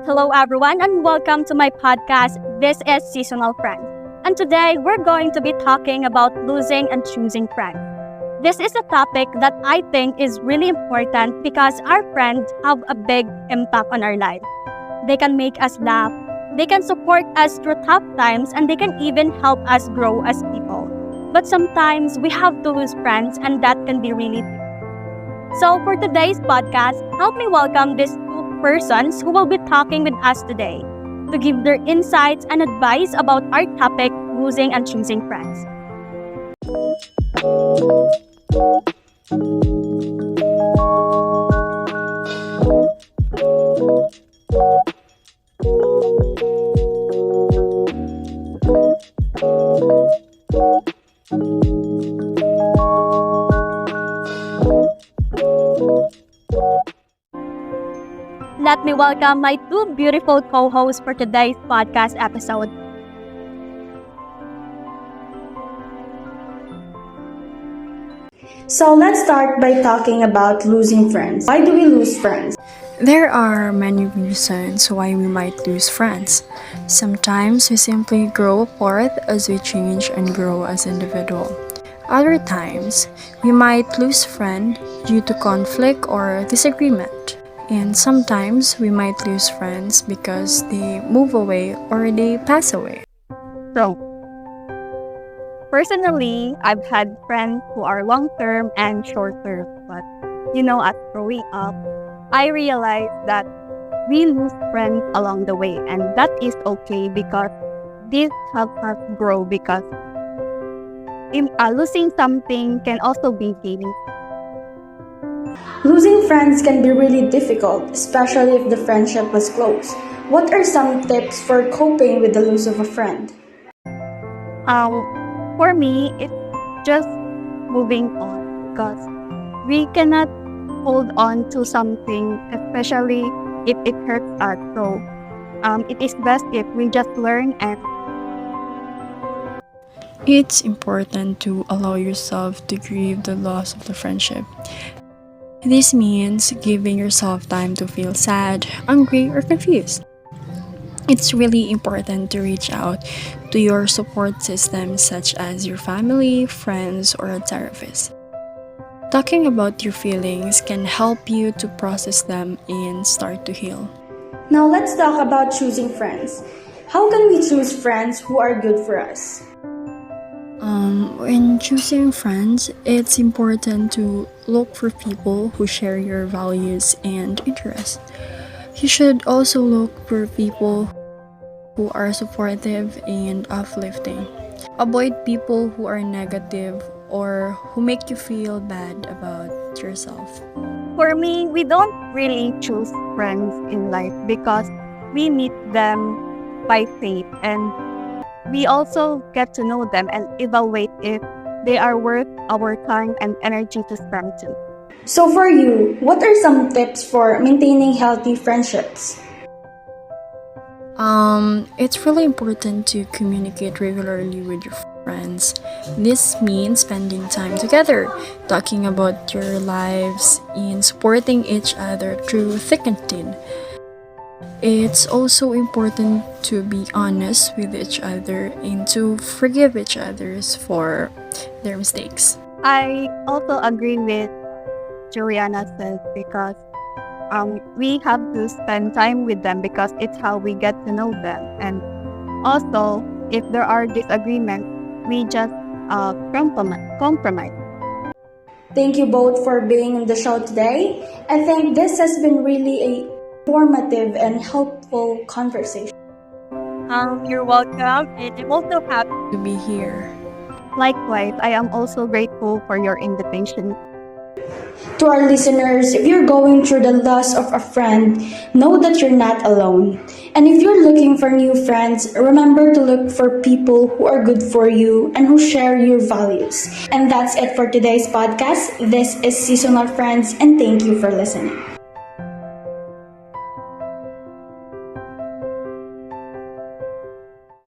Hello, everyone, and welcome to my podcast. This is Seasonal Friends. And today, we're going to be talking about losing and choosing friends. This is a topic that I think is really important because our friends have a big impact on our life. They can make us laugh, they can support us through tough times, and they can even help us grow as people. But sometimes, we have to lose friends, and that can be really deep. So, for today's podcast, help me welcome these two persons who will be talking with us today to give their insights and advice about our topic, losing and choosing friends. Let me welcome my two beautiful co-hosts for today's podcast episode. So let's start by talking about losing friends. Why do we lose friends? There are many reasons why we might lose friends. Sometimes we simply grow apart as we change and grow as individuals. Other times, we might lose friends due to conflict or disagreement. And sometimes we might lose friends because they move away or they pass away. So, personally, I've had friends who are long-term and short-term. But, as growing up, I realized that we lose friends along the way. And that is okay because this helps us grow because losing something can also be gaining. Losing friends can be really difficult, especially if the friendship was close. What are some tips for coping with the loss of a friend? For me, it's just moving on because we cannot hold on to something, especially if it hurts us. So, it is best if we just learn and It's important to allow yourself to grieve the loss of the friendship. This means giving yourself time to feel sad, angry, or confused. It's really important to reach out to your support system such as your family, friends, or a therapist. Talking about your feelings can help you to process them and start to heal. Now let's talk about choosing friends. How can we choose friends who are good for us? When choosing friends, it's important to look for people who share your values and interests. You should also look for people who are supportive and uplifting. Avoid people who are negative or who make you feel bad about yourself. for me, we don't really choose friends in life because we meet them by faith and we also get to know them and evaluate if they are worth our time and energy to spend to. So for you, what are some tips for maintaining healthy friendships? It's really important to communicate regularly with your friends. This means spending time together, talking about your lives, and supporting each other through thick and thin. It's also important to be honest with each other and to forgive each other for their mistakes. I also agree with Juliana says because we have to spend time with them because it's how we get to know them. And also, if there are disagreements, we just compromise. Thank you both for being on the show today. I think this has been really a informative and helpful conversation. You're welcome, and I'm also happy. To be here. Likewise, I am also grateful for your invitation. To our listeners, if you're going through the loss of a friend, know that you're not alone. And if you're looking for new friends, remember to look for people who are good for you and who share your values. And that's it for today's podcast. This is Seasonal Friends, and thank you for listening.